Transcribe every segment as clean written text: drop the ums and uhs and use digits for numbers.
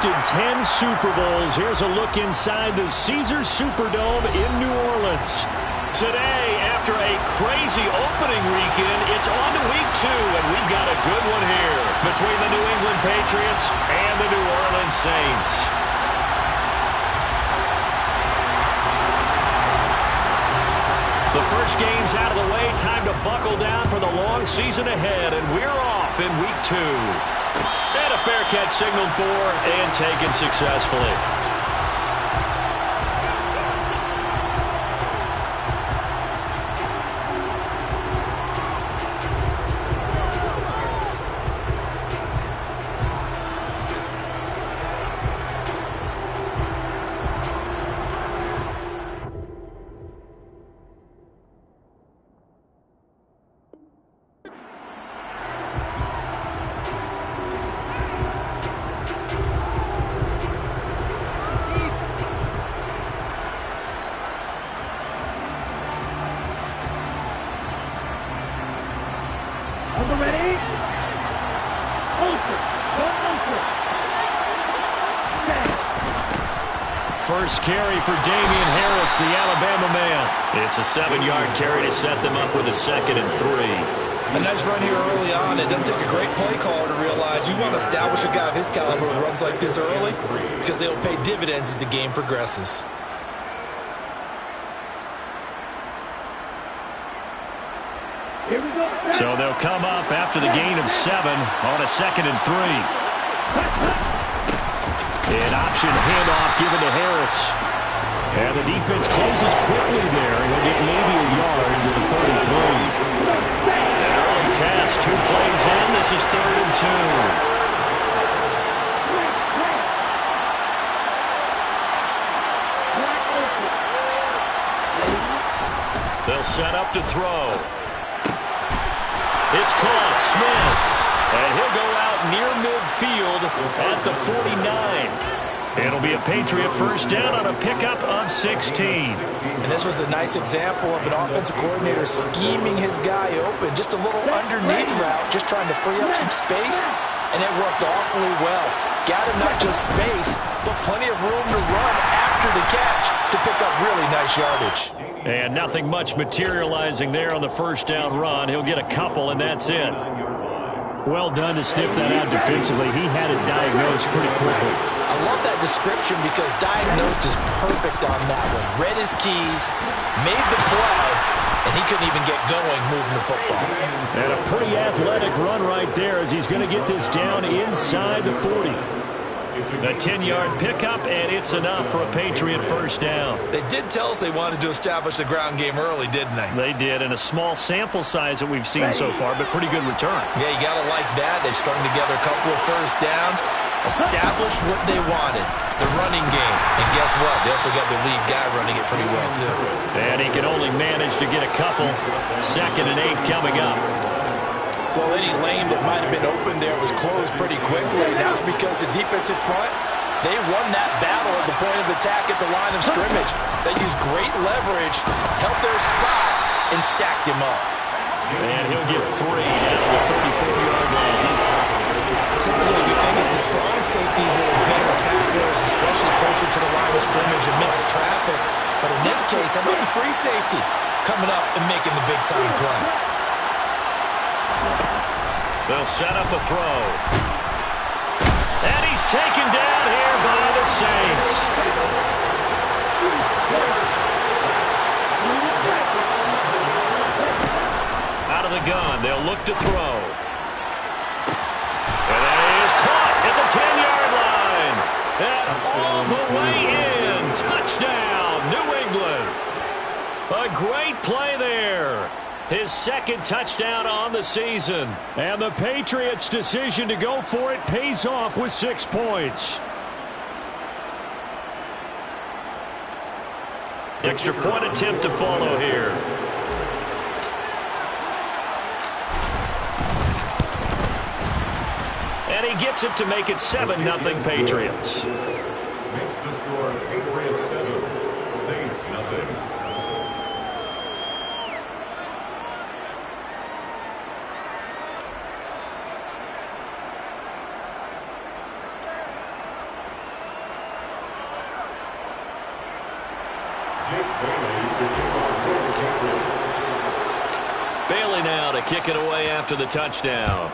10 Super Bowls. Here's a look inside the Caesars Superdome in New Orleans. Today, after a crazy opening weekend, it's on to week 2, and we've got a good one here between the New England Patriots and the New Orleans Saints. The first game's out of the way. Time to buckle down for the long season ahead, and we're off in week 2. And a fair catch signaled for and taken successfully. First carry for Damian Harris, the Alabama man. It's a 7-yard carry to set them up with a 2nd and 3. A nice run here early on. It doesn't take a great play caller to realize you want to establish a guy of his caliber with runs like this early because they'll pay dividends as the game progresses. So they'll come up after the gain of 7 on a 2nd and 3. An option handoff given to Harris. And the defense closes quickly there. He'll get maybe a yard to the 33. An early test, 2 plays in. This is 3rd and 2. They'll set up to throw. It's caught. Smith. And he'll go out near midfield at the 49. It'll be a Patriot first down on a pickup of 16. And this was a nice example of an offensive coordinator scheming his guy open. Just a little underneath route, just trying to free up some space. And it worked awfully well. Got him not just space, but plenty of room to run after the catch to pick up really nice yardage. And nothing much materializing there on the first down run. He'll get a couple, and that's it. Well done to sniff that out defensively. He had it diagnosed pretty quickly. I love that description because diagnosed is perfect on that one. Read his keys, made the play, and he couldn't even get going moving the football. And a pretty athletic run right there as he's going to get this down inside the 40. A 10-yard pickup, and it's enough for a Patriot first down. They did tell us they wanted to establish the ground game early, didn't they? They did, and a small sample size that we've seen so far, but pretty good return. Yeah, you got to like that. They've strung together a couple of first downs, established what they wanted, the running game. And guess what? They also got their lead guy running it pretty well, too. And he can only manage to get a couple. 2nd and 8 coming up. Well, any lane that might have been open there was closed pretty quickly. That was because the defensive front, they won that battle at the point of attack at the line of scrimmage. They used great leverage, held their spot, and stacked him up. And he'll get 3 down to the 34-yard line. Typically, we think it's the strong safeties that are better tacklers, especially closer to the line of scrimmage amidst traffic. But in this case, how about the free safety coming up and making the big-time play? They'll set up a throw. And he's taken down here by the Saints. Out of the gun, they'll look to throw. And that is caught at the 10-yard line. And all the way in. Touchdown, New England. A great play there. His 2nd touchdown on the season. And the Patriots' decision to go for it pays off with 6 points. Extra point attempt to follow here. And he gets it to make it 7-0 Patriots. Makes the score Patriots 7, Saints 0. Jake Bailey to kick off for the Patriots. Bailey now to kick it away after the touchdown.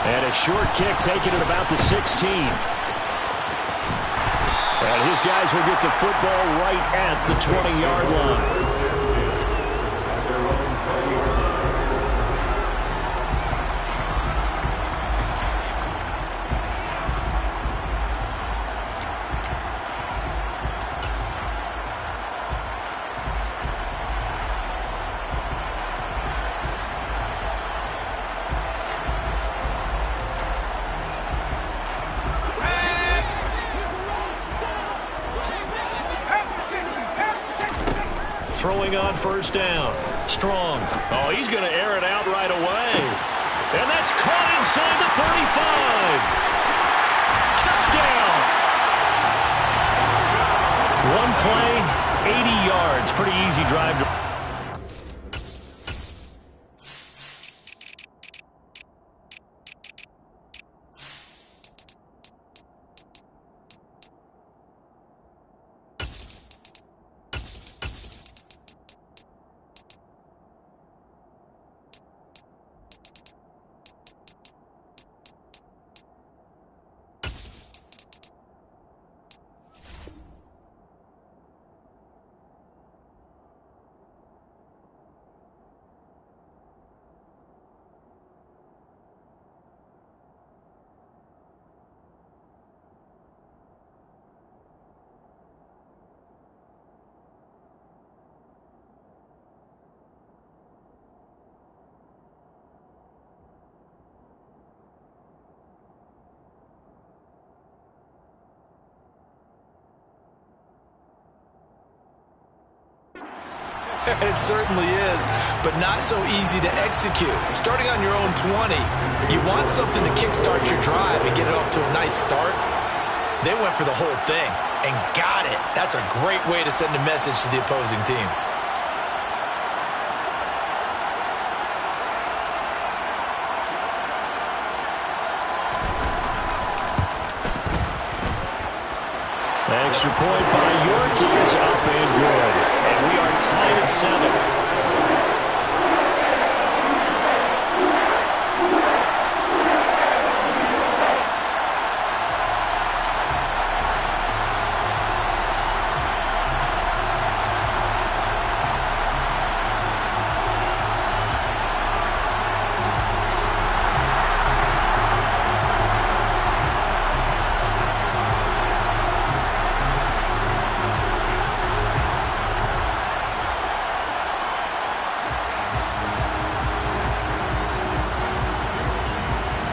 And a short kick taken at about the 16. And his guys will get the football right at the 20-yard line. At their own 20-yard line. Throwing on first down. Strong. Oh, he's going to air it out right away. And that's caught inside the 35. Touchdown. One play, 80 yards. Pretty easy drive to... It certainly is, but not so easy to execute. Starting on your own 20, you want something to kickstart your drive and get it off to a nice start. They went for the whole thing and got it. That's a great way to send a message to the opposing team. Extra point by York is up and good. And we are tied at 7.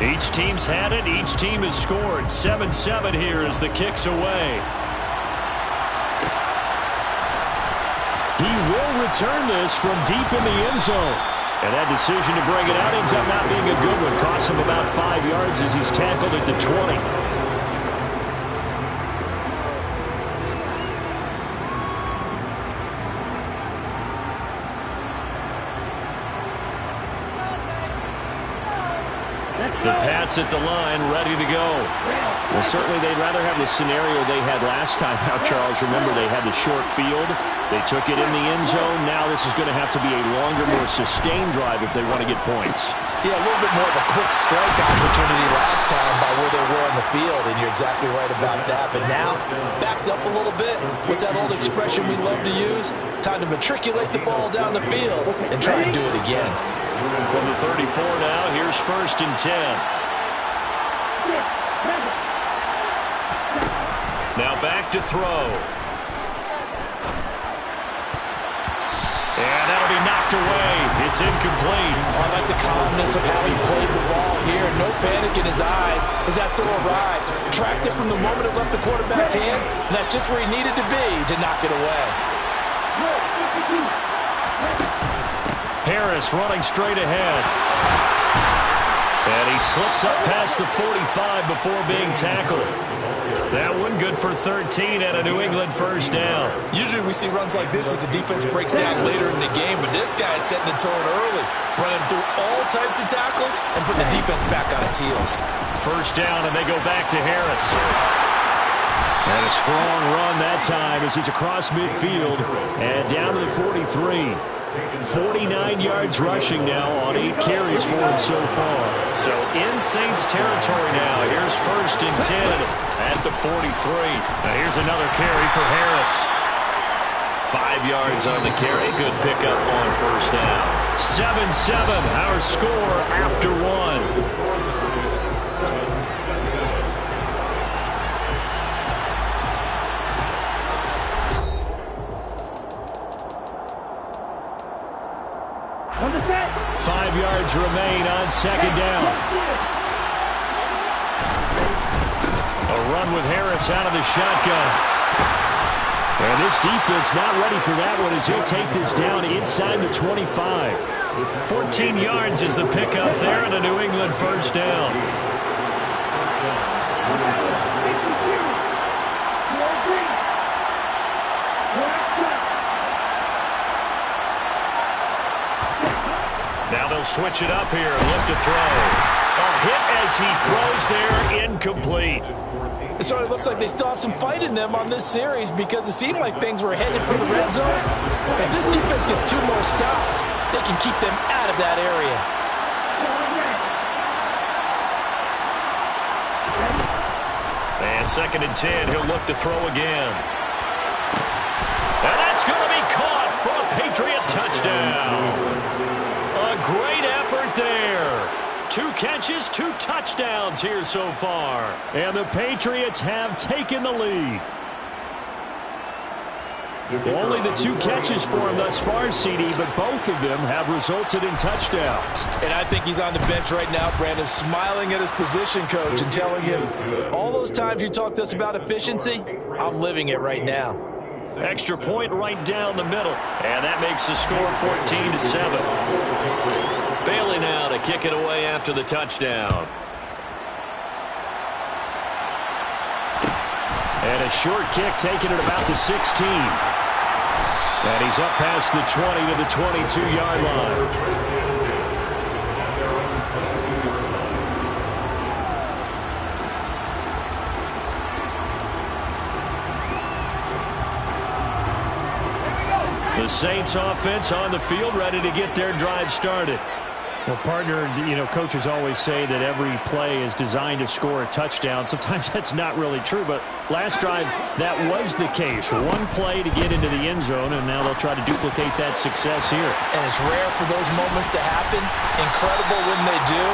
Each team's had it. Each team has scored. 7-7 here as the kick's away. He will return this from deep in the end zone. And that decision to bring it out ends up not being a good one. Costs him about 5 yards as he's tackled at the 20. The Pats at the line, ready to go. Well, certainly they'd rather have the scenario they had last time out, Charles. Remember, they had the short field. They took it in the end zone. Now this is going to have to be a longer, more sustained drive if they want to get points. Yeah, a little bit more of a quick strike opportunity last time by where they were on the field, and you're exactly right about that. But now, backed up a little bit. What's that old expression we love to use? Time to matriculate the ball down the field and try and do it again. From the 34 now, here's 1st and 10. Now back to throw. And that'll be knocked away. It's incomplete. I like the calmness of how he played the ball here. No panic in his eyes as that throw arrived. Tracked it from the moment it left the quarterback's hand, and that's just where he needed to be to knock it away. Harris running straight ahead. And he slips up past the 45 before being tackled. That one good for 13 and a New England first down. Usually we see runs like this as the defense breaks down later in the game, but this guy is setting the tone early, running through all types of tackles and putting the defense back on its heels. First down, and they go back to Harris. And a strong run that time as he's across midfield and down to the 43. 49 yards rushing now on 8 carries for him so far. So in Saints territory now. Here's 1st and 10 at the 43. Now here's another carry for Harris. 5 yards on the carry. Good pickup on 1st down. 7-7, our score after 1. On the set. 5 yards remain on 2nd down. A run with Harris out of the shotgun. And this defense not ready for that one as he'll take this down inside the 25. 14 yards is the pickup there and a New England 1st down. Now they'll switch it up here and look to throw. A hit as he throws there, incomplete. It sort of looks like they still have some fight in them on this series because it seemed like things were headed for the red zone. If this defense gets 2 more stops, they can keep them out of that area. And 2nd and 10, he'll look to throw again. And that's going to be caught for a Patriot touchdown. A great effort there. 2 catches, 2 touchdowns here so far. And the Patriots have taken the lead. Only the 2 catches for him thus far, CD, but both of them have resulted in touchdowns. And I think he's on the bench right now, Brandon, smiling at his position coach and telling him, all those times you talked to us about efficiency, I'm living it right now. Extra point right down the middle. And that makes the score 14-7. Bailey now to kick it away after the touchdown. And a short kick taken at about the 16. And he's up past the 20 to the 22-yard line. The Saints offense on the field, ready to get their drive started. Well, partner, coaches always say that every play is designed to score a touchdown. Sometimes that's not really true, but last drive, that was the case. 1 play to get into the end zone, and now they'll try to duplicate that success here. And it's rare for those moments to happen. Incredible when they do.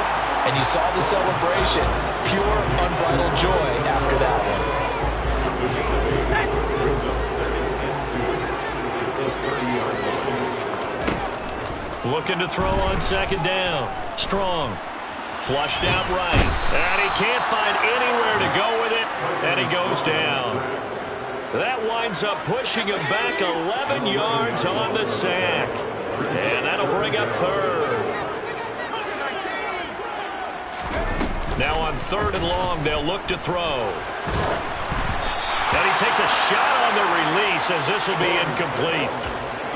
And you saw the celebration. Pure, unbridled joy after that one. Looking to throw on 2nd down. Strong. Flushed out right. And he can't find anywhere to go with it. And he goes down. That winds up pushing him back 11 yards on the sack. And that'll bring up 3rd. Now on 3rd and long, they'll look to throw. And he takes a shot on the release as this will be incomplete.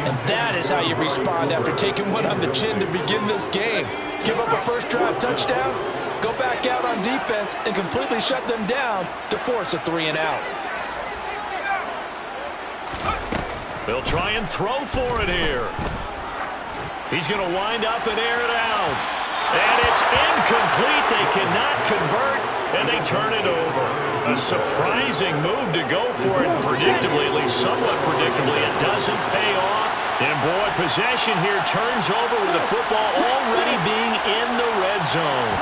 And that is how you respond after taking one on the chin to begin this game. Give up a first drive touchdown, go back out on defense, and completely shut them down to force a 3-and-out. They'll try and throw for it here. He's going to wind up and air it out. And it's incomplete. They cannot convert, and they turn it over. A surprising move to go for it predictably, at least somewhat predictably. It doesn't pay off. And, boy, possession here turns over with the football already being in the red zone.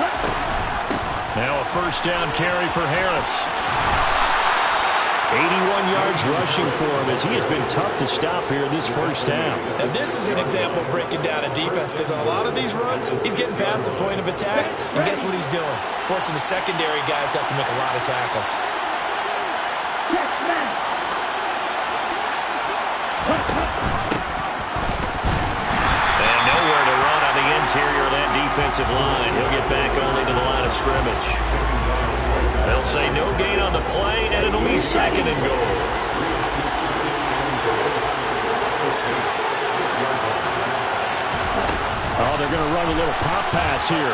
Now a 1st down carry for Harris. 81 yards rushing for him as he has been tough to stop here this 1st down. Now this is an example of breaking down a defense because on a lot of these runs, he's getting past the point of attack, and guess what he's doing? Forcing the secondary guys to have to make a lot of tackles. And nowhere to run on the interior of that defensive line. He'll get back only to the line of scrimmage. They'll say no gain on the play, and it'll be 2nd and goal. Oh, they're going to run a little pop pass here.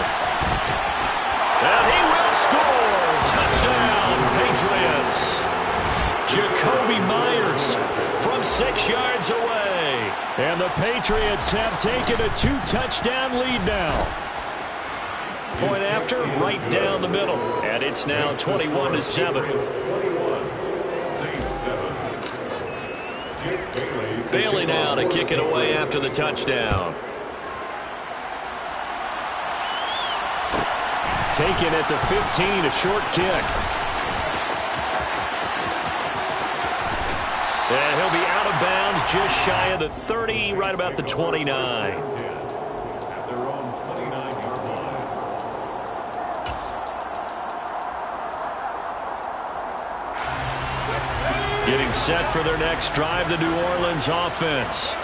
And he will score. Touchdown, Patriots. Jakobi Meyers from 6 yards away. And the Patriots have taken a 2-touchdown lead now. Point after, right down the middle. And it's now 21-7. Saints 7. Bailey now to kick it away after the touchdown. Taken at the 15, a short kick. And he'll be out of bounds just shy of the 30, right about the 29. At their own 29-yard line. Getting set for their next drive, the New Orleans offense.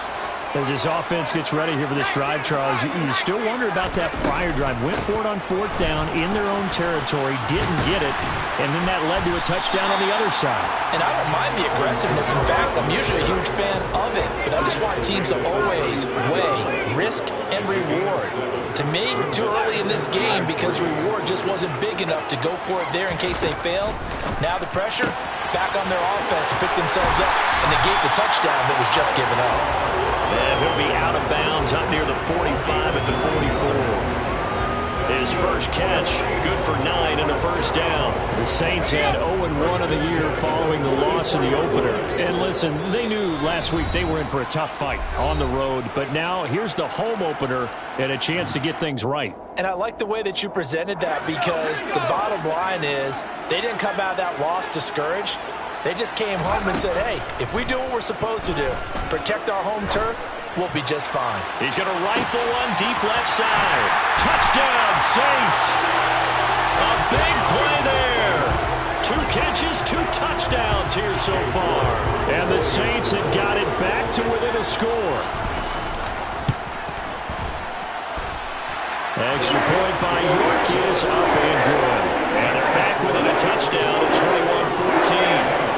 As this offense gets ready here for this drive, Charles, you still wonder about that prior drive. Went for it on 4th down in their own territory, didn't get it, and then that led to a touchdown on the other side. And I don't mind the aggressiveness. In fact, I'm usually a huge fan of it, but I just want teams to always weigh risk and reward. To me, too early in this game because reward just wasn't big enough to go for it there in case they failed. Now the pressure back on their offense to pick themselves up and negate the touchdown that was just given up. And he'll be out of bounds up near the 45 at the 44. His first catch, good for 9 and a first down. The Saints had 0-1 of the year following the loss in the opener. And listen, they knew last week they were in for a tough fight on the road. But now here's the home opener and a chance to get things right. And I like the way that you presented that because the bottom line is they didn't come out of that loss discouraged. They just came home and said, hey, if we do what we're supposed to do, protect our home turf, we'll be just fine. He's going to rifle one deep left side. Touchdown, Saints. A big play there. 2 catches, 2 touchdowns here so far. And the Saints have got it back to within a score. Extra point by York is up and good. And they're back within a touchdown at 21-14.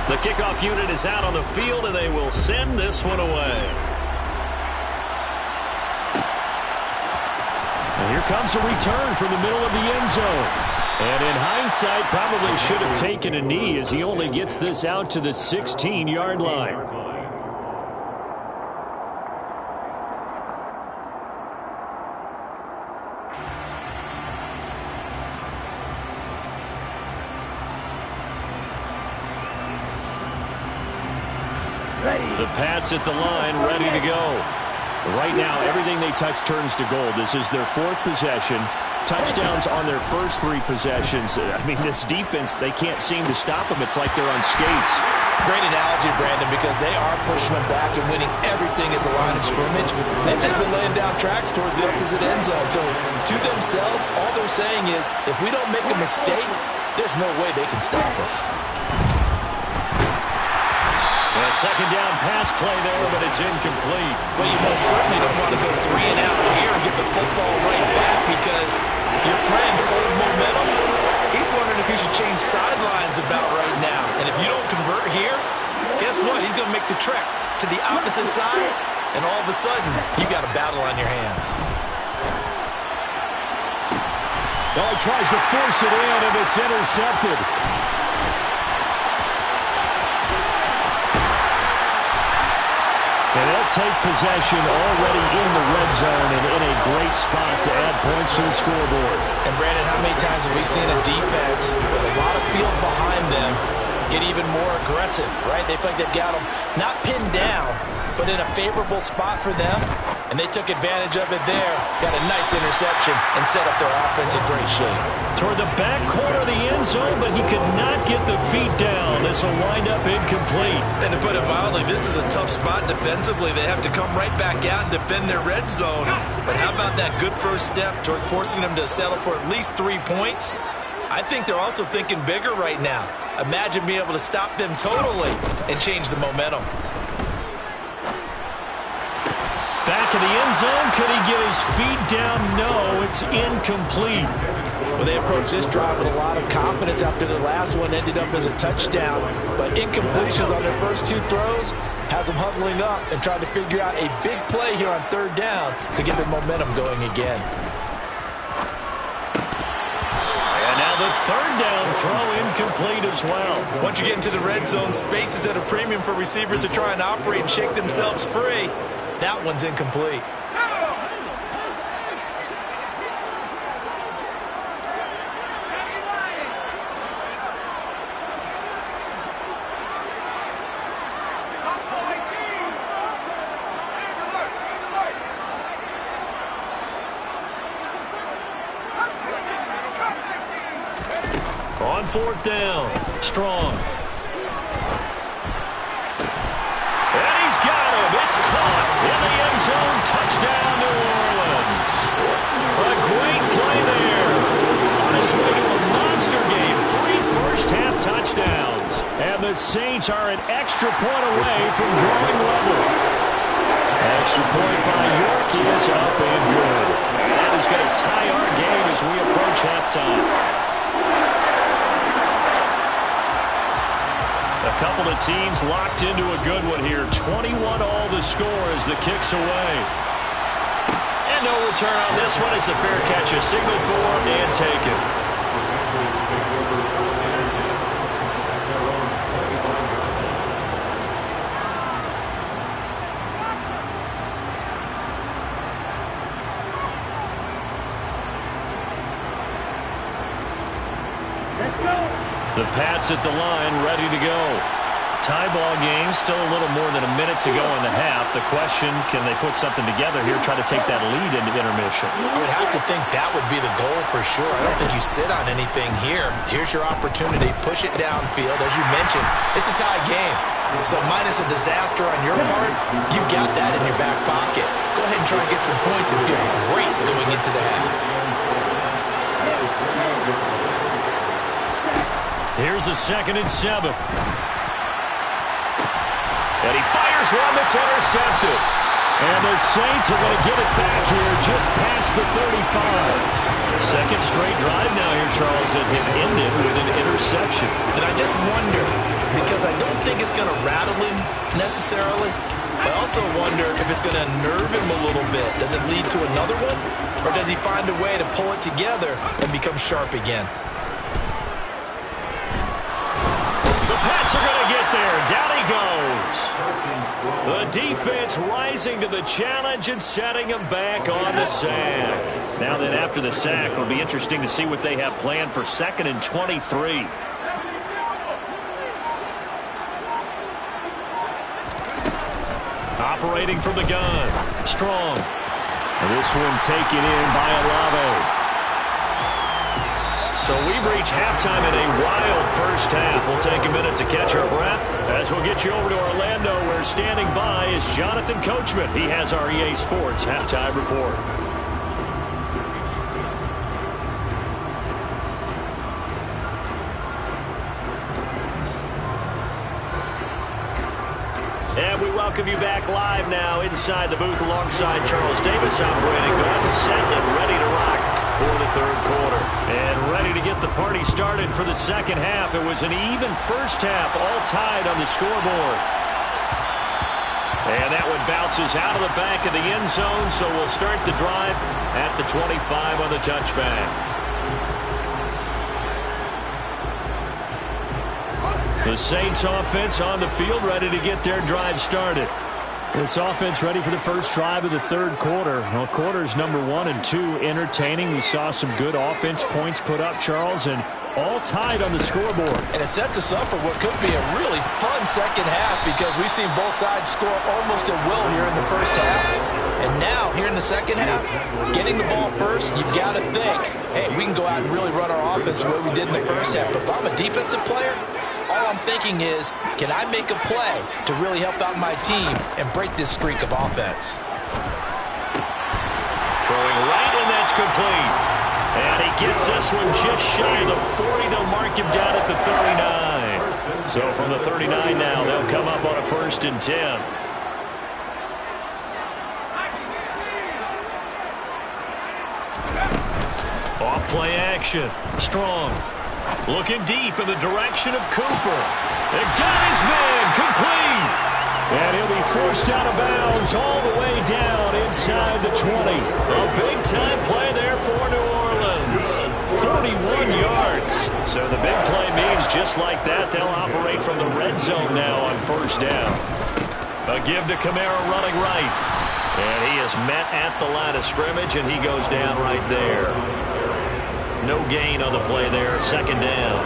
The kickoff unit is out on the field, and they will send this one away. And here comes a return from the middle of the end zone. And in hindsight, probably should have taken a knee as he only gets this out to the 16-yard line. The Pats at the line, ready to go. Right now, everything they touch turns to gold. This is their 4th possession. Touchdowns on their first 3 possessions. I mean, this defense, they can't seem to stop them. It's like they're on skates. Great analogy, Brandon, because they are pushing them back and winning everything at the line of scrimmage. They've just been laying down tracks towards the opposite end zone. So to themselves, all they're saying is, if we don't make a mistake, there's no way they can stop us. A second down pass play there, but it's incomplete. Well, you most certainly don't want to go 3 and out here and get the football right back because your friend, Old Momentum, he's wondering if he should change sidelines about right now. And if you don't convert here, guess what? He's going to make the trek to the opposite side, and all of a sudden, you got a battle on your hands. Oh, he tries to force it in, and it's intercepted. And they'll take possession already in the red zone and in a great spot to add points to the scoreboard. And, Brandon, how many times have we seen a defense with a lot of field behind them get even more aggressive, right? They feel like they've got them not pinned down, but in a favorable spot for them, and they took advantage of it there, got a nice interception, and set up their offense in great shape. Toward the back corner of the end zone, but he could not get the feet down. This will wind up incomplete. And to put it mildly, this is a tough spot defensively. They have to come right back out and defend their red zone. But how about that good first step towards forcing them to settle for at least 3 points? I think they're also thinking bigger right now. Imagine being able to stop them totally and change the momentum. Back in the end zone, could he get his feet down? No, it's incomplete. Well, they approached this drive with a lot of confidence after the last one ended up as a touchdown. But incompletions on their first 2 throws have has them huddling up and trying to figure out a big play here on third down to get their momentum going again. And now the third down throw incomplete as well. Once you get into the red zone, space is at a premium for receivers to try and operate and shake themselves free. That one's incomplete. On fourth down, Strong. And he's got him. It's caught in the end zone. Touchdown, New Orleans. A great play there. On his way to a monster game. 3 first-half touchdowns. And the Saints are an extra point away from drawing level. Extra point by York is up and good. That is going to tie our game as we approach halftime. A couple of teams locked into a good one here. 21 all the score as the kick's away. And no return on this one as the fair catch is signaled for and taken. The Pats at the line, ready to go. Tie ball game, still a little more than a minute to go in the half. The question, can they put something together here, try to take that lead into intermission? I would have to think that would be the goal for sure. I don't think you sit on anything here. Here's your opportunity. Push it downfield. As you mentioned, it's a tie game. So minus a disaster on your part, you've got that in your back pocket. Go ahead and try and get some points and feel great going into the half. Here's a 2nd and 7. And he fires one that's intercepted. And the Saints are going to get it back here just past the 35. Second straight drive now here, Charles, that have ended with an interception. And I just wonder, because I don't think it's going to rattle him necessarily, I also wonder if it's going to nerve him a little bit. Does it lead to another one? Or does he find a way to pull it together and become sharp again? Pats are going to get there. Down he goes. The defense rising to the challenge and setting him back on the sack. Now then, after the sack, it'll be interesting to see what they have planned for 2nd and 23. Operating from the gun. Strong. This one taken in by Olave. So we've reached halftime in a wild first half. We'll take a minute to catch our breath as we'll get you over to Orlando, where standing by is Jonathan Coachman. He has our EA Sports Halftime Report. And we welcome you back live now inside the booth alongside Charles Davis. I'm Brandon Gaudin, set and ready to rock for the third quarter. And ready to get the party started for the second half. It was an even first half, all tied on the scoreboard. And that one bounces out of the back of the end zone, so we'll start the drive at the 25 on the touchback. The Saints offense on the field, ready to get their drive started. This offense ready for the first drive of the third quarter. Well, quarters number 1 and 2 entertaining. We saw some good offense points put up, Charles, and all tied on the scoreboard. And it sets us up for what could be a really fun second half, because we've seen both sides score almost at will here in the first half. And now, here in the second half, getting the ball first, you've got to think, hey, we can go out and really run our offense the way we did in the first half. But if I'm a defensive player, all I'm thinking is, can I make a play to really help out my team and break this streak of offense? Throwing right, and that's complete. And he gets this one just shy of the 40. They'll mark him down at the 39. So from the 39 now, they'll come up on a 1st and 10. Off play action. Strong. Looking deep in the direction of Cooper. And got his man complete. And he'll be forced out of bounds all the way down inside the 20. A big-time play there for New Orleans. 41 yards. So the big play means just like that, they'll operate from the red zone now on first down. A give to Kamara running right. And he is met at the line of scrimmage, and he goes down right there. No gain on the play there, second down.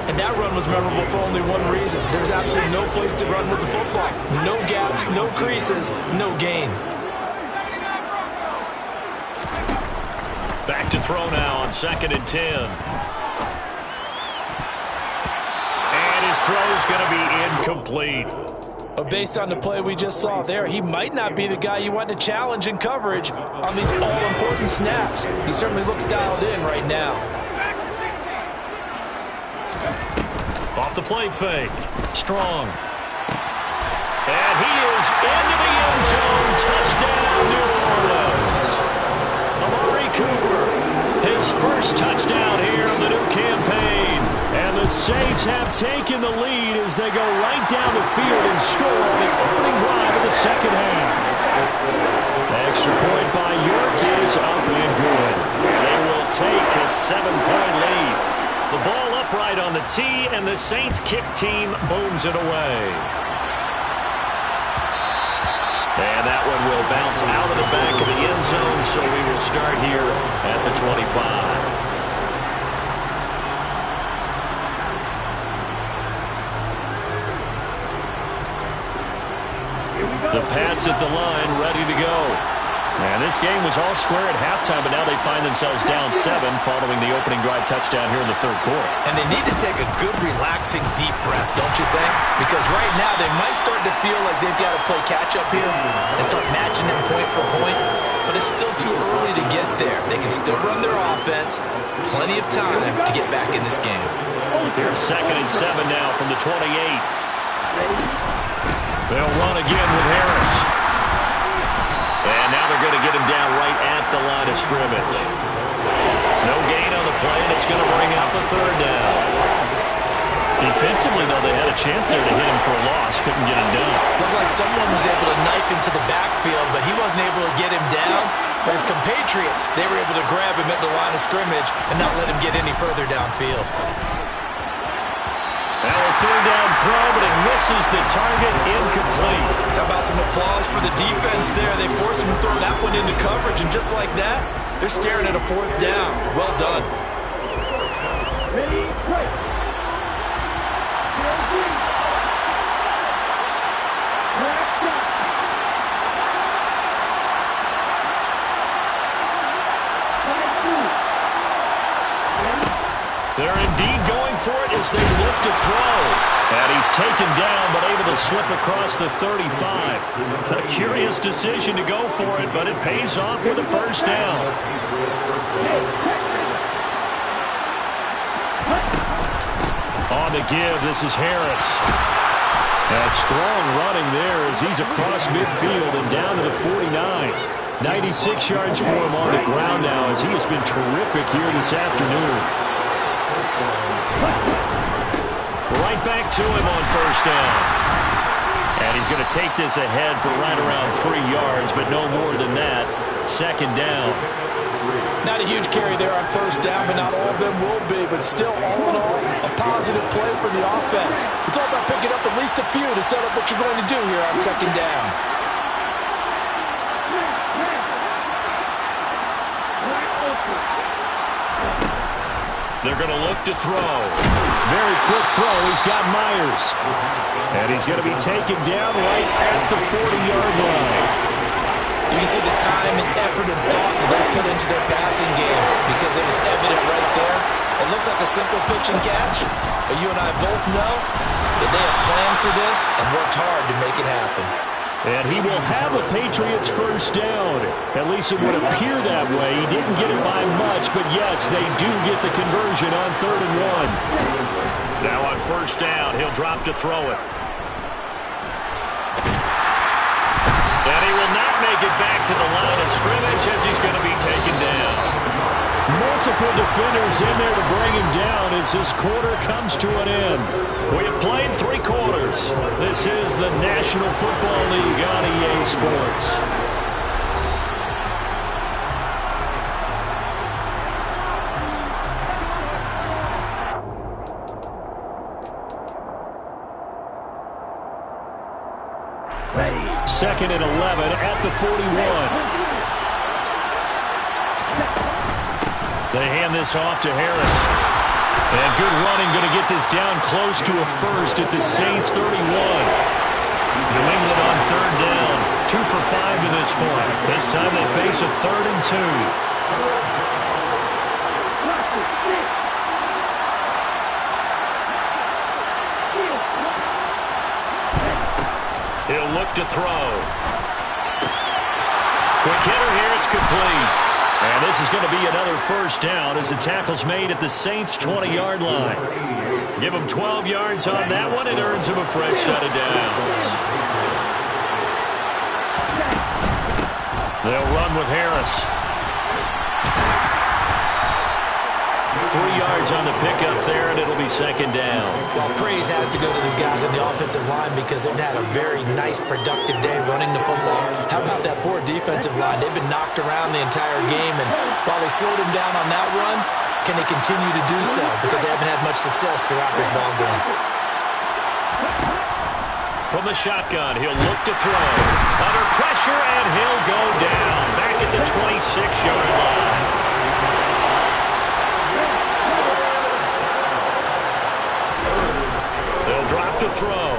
And that run was memorable for only one reason. There's absolutely no place to run with the football. No gaps, no creases, no gain. Back to throw now on 2nd and 10. And his throw is going to be incomplete. But based on the play we just saw there, he might not be the guy you want to challenge in coverage on these all-important snaps. He certainly looks dialed in right now. Off the play fake. Strong. And he is into the end zone. Touchdown, New Orleans. Amari Cooper, his first touchdown here of the new campaign. And the Saints have taken the lead as they go right down the field and score on the opening drive of the second half. Extra point by York is up and good. They will take a 7-point lead. The ball upright on the tee, and the Saints kick team booms it away. And that one will bounce out of the back of the end zone, so we will start here at the 25. The Pats at the line, ready to go. And this game was all square at halftime, but now they find themselves down 7 following the opening drive touchdown here in the third quarter. And they need to take a good, relaxing, deep breath, don't you think? Because right now they might start to feel like they've got to play catch-up here and start matching them point for point. But it's still too early to get there. They can still run their offense. Plenty of time to get back in this game. Here's 2nd and 7 now from the 28. They'll run again with Harris. And now they're going to get him down right at the line of scrimmage. No gain on the play, and it's going to bring up a third down. Defensively, though, they had a chance there to hit him for a loss. Couldn't get him done. Looked like someone was able to knife into the backfield, but he wasn't able to get him down. But his compatriots, they were able to grab him at the line of scrimmage and not let him get any further downfield. Now a third down throw, but it misses the target, incomplete. How about some applause for the defense there? They forced him to throw that one into coverage, and just like that, they're staring at a fourth down. Well done. Ready, play. They're indeed going for it as they look to throw. And he's taken down, but able to slip across the 35. A curious decision to go for it, but it pays off with a first down. On the give, this is Harris. And strong running there as he's across midfield and down to the 49. 96 yards for him on the ground now as he has been terrific here this afternoon. Right back to him on first down. And he's going to take this ahead for right around 3 yards, but no more than that. Second down. Not a huge carry there on first down, but not all of them will be. But still, all in all, a positive play for the offense. It's all about picking up at least a few to set up what you're going to do here on second down. They're going to look to throw. Very quick throw. He's got Myers. And he's going to be taken down right at the 40-yard line. You can see the time and effort and thought that they put into their passing game because it was evident right there. It looks like a simple pitch and catch, but you and I both know that they have planned for this and worked hard to make it happen. And he will have a Patriots first down. At least it would appear that way. He didn't get it by much, but yes, they do get the conversion on 3rd and 1. Now on first down, he'll drop to throw it. And he will not make it back to the line of scrimmage as he's going to be taken down. multiple defenders in there to bring him down as this quarter comes to an end. We have played 3 quarters. This is the National Football League on EA Sports. Second and 11 at the 41. They hand this off to Harris. And good running, going to get this down close to a first at the Saints 31. New England on third down. 2 for 5 to this point. This time they face a 3rd and 2. He'll look to throw. Quick hitter here, it's complete. And this is going to be another first down as the tackle's made at the Saints' 20-yard line. Give him 12 yards on that one. It earns him a fresh set of downs. They'll run with Harris. 3 yards on the pickup there, and it'll be second down. Well, praise has to go to the guys on the offensive line because they've had a very nice, productive day running the football. How about that poor defensive line? They've been knocked around the entire game, and while they slowed him down on that run, can they continue to do so? Because they haven't had much success throughout this ball game. From the shotgun, he'll look to throw. Under pressure, and he'll go down. Back at the 26-yard line. They'll drop to throw.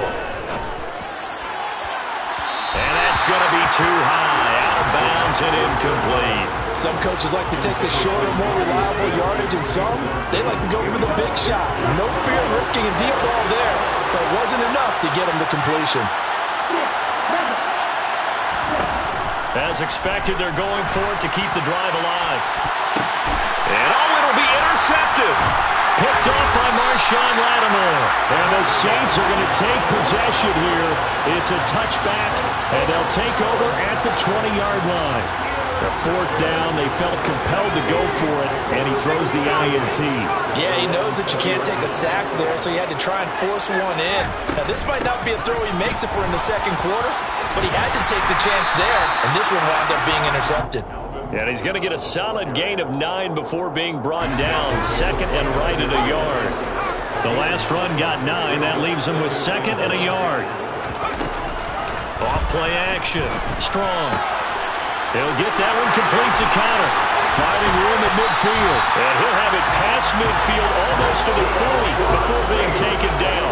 And that's going to be too high. Out of bounds and incomplete. Some coaches like to take the shorter, more reliable yardage, and some, they like to go for the big shot. No fear of risking a deep ball there, but it wasn't enough to get them the completion. As expected, they're going for it to keep the drive alive. And it'll be intercepted. Picked off by Marshawn Lattimore. And the Saints are going to take possession here. It's a touchback, and they'll take over at the 20-yard line. The 4th down, they felt compelled to go for it, and he throws the INT. Yeah, he knows that you can't take a sack there, so he had to try and force one in. Now, this might not be a throw he makes if we're in the second quarter, but he had to take the chance there, and this one wound up being intercepted. And he's going to get a solid gain of 9 before being brought down. Second and right at a yard. The last run got 9. That leaves him with 2nd and a yard. Off play action. Strong. He'll get that one complete to Conner. Finding room at midfield. And he'll have it past midfield almost to the 40 before being taken down.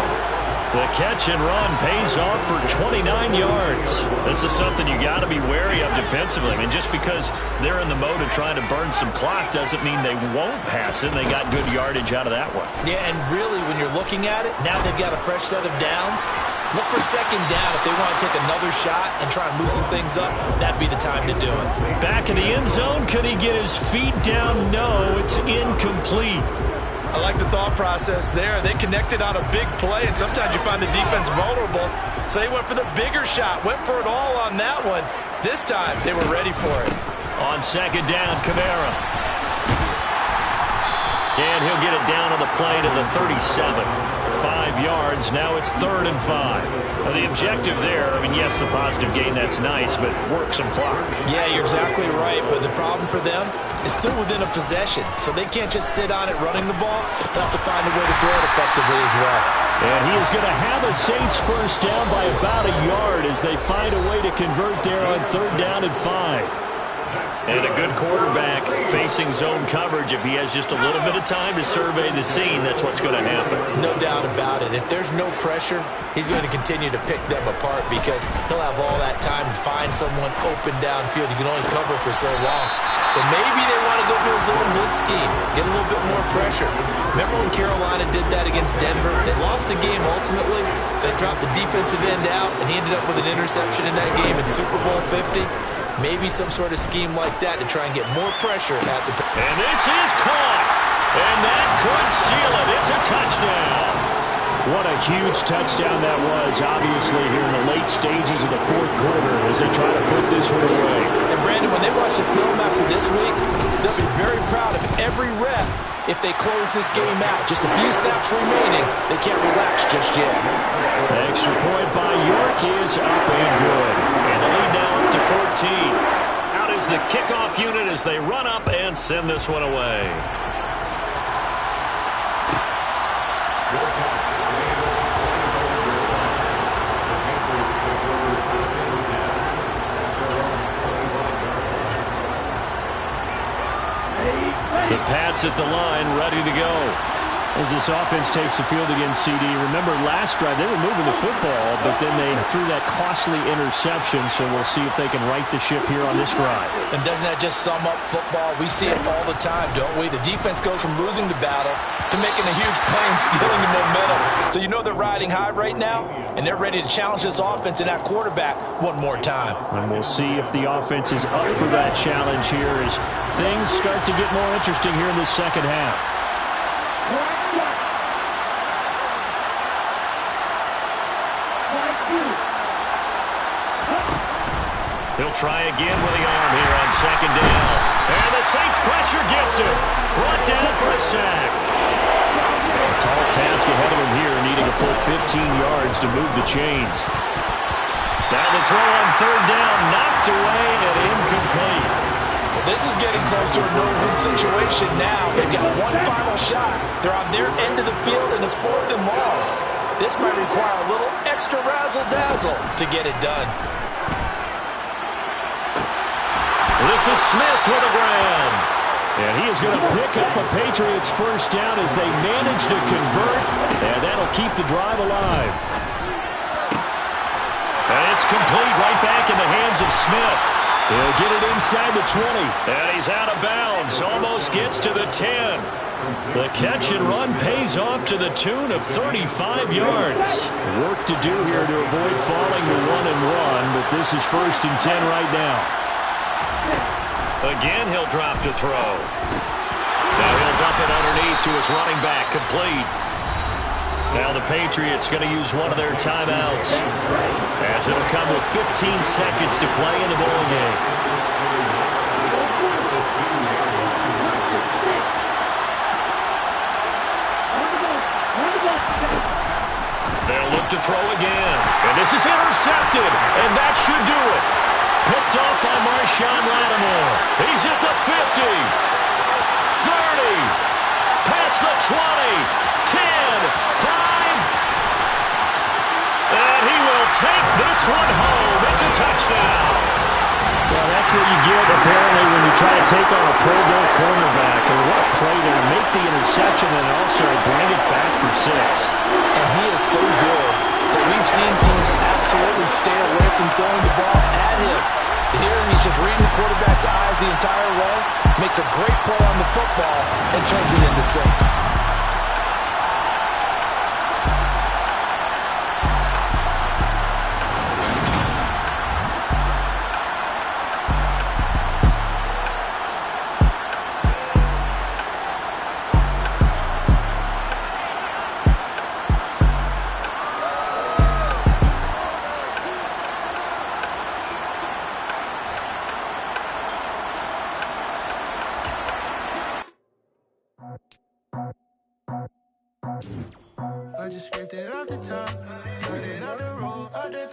The catch and run pays off for 29 yards. This is something you got to be wary of defensively. I mean, just because they're in the mode of trying to burn some clock doesn't mean they won't pass it. They got good yardage out of that one. Yeah, and really, when you're looking at it, now they've got a fresh set of downs. Look for second down. If they want to take another shot and try and loosen things up, that'd be the time to do it. Back in the end zone, could he get his feet down? No, it's incomplete. I like the thought process there. They connected on a big play, and sometimes you find the defense vulnerable. So they went for the bigger shot, went for it all on that one. This time, they were ready for it. On second down, Kamara. And he'll get it down on the play to the 37. 5 yards. Now it's 3rd and 5. Now the objective there, I mean, yes, the positive gain, that's nice, but work some clock. Yeah, you're exactly right. But the problem for them is still within a possession. So they can't just sit on it running the ball. They'll have to find a way to throw it effectively as well. And he is going to have a Saints first down by about a yard as they find a way to convert there on 3rd down and 5. And a good quarterback facing zone coverage. If he has just a little bit of time to survey the scene, that's what's going to happen. No doubt about it. If there's no pressure, he's going to continue to pick them apart because he'll have all that time to find someone open downfield. You can only cover for so long. So maybe they want to go to a zone blitz scheme, get a little bit more pressure. Remember when Carolina did that against Denver? They lost the game ultimately. They dropped the defensive end out, and he ended up with an interception in that game in Super Bowl 50. Maybe some sort of scheme like that to try and get more pressure at the... And this is caught. And that could seal it. It's a touchdown. What a huge touchdown that was, obviously, here in the late stages of the 4th quarter as they try to put this one away. And, Brandon, when they watch watch the film after this week, they'll be very proud of every rep if they close this game out. Just a few snaps remaining. They can't relax just yet. Extra point by York is up and good. And the lead now up to 14. Out is the kickoff unit as they run up and send this one away. The Pats at the line, ready to go. As this offense takes the field against CD, remember last drive they were moving the football, but then they threw that costly interception, so we'll see if they can right the ship here on this drive. And doesn't that just sum up football? We see it all the time, don't we? The defense goes from losing the battle to making a huge play and stealing the momentum. So you know they're riding high right now, and they're ready to challenge this offense and that quarterback one more time. And we'll see if the offense is up for that challenge here as things start to get more interesting here in the second half. He'll try again with the arm here on second down. And the Saints pressure gets him. Brought down for a sack. A tall task ahead of him here, needing a full 15 yards to move the chains. Down the throw on third down, knocked away and incomplete. Well, this is getting close to a no-win situation now. They've got one final shot. They're on their end of the field, and it's 4th and long. This might require a little extra razzle-dazzle to get it done. This is Smith with a grab. And he is going to pick up a Patriots first down as they manage to convert, and that'll keep the drive alive. And it's complete right back in the hands of Smith. He'll get it inside the 20. And he's out of bounds, almost gets to the 10. The catch and run pays off to the tune of 35 yards. Work to do here to avoid falling to 1 and 1, but this is 1st and 10 right now. Again, he'll drop to throw. Now he'll dump it underneath to his running back, complete. Now the Patriots going to use one of their timeouts, as it'll come with 15 seconds to play in the ball game. They'll look to throw again. And this is intercepted, and that should do it. Picked off by Marshawn Lattimore. He's at the 50, 30, past the 20, 10, 5. And he will take this one home. It's a touchdown. Well, that's what you get, apparently, when you try to take on a Pro Bowl cornerback. And what a play there. Make the interception and also bring it back for 6. And he is so good that we've seen teams absolutely stay away from throwing the ball at him. Here, he's just reading the quarterback's eyes the entire way, makes a great play on the football, and turns it into 6. I just scraped it off the top, got it on the road, all the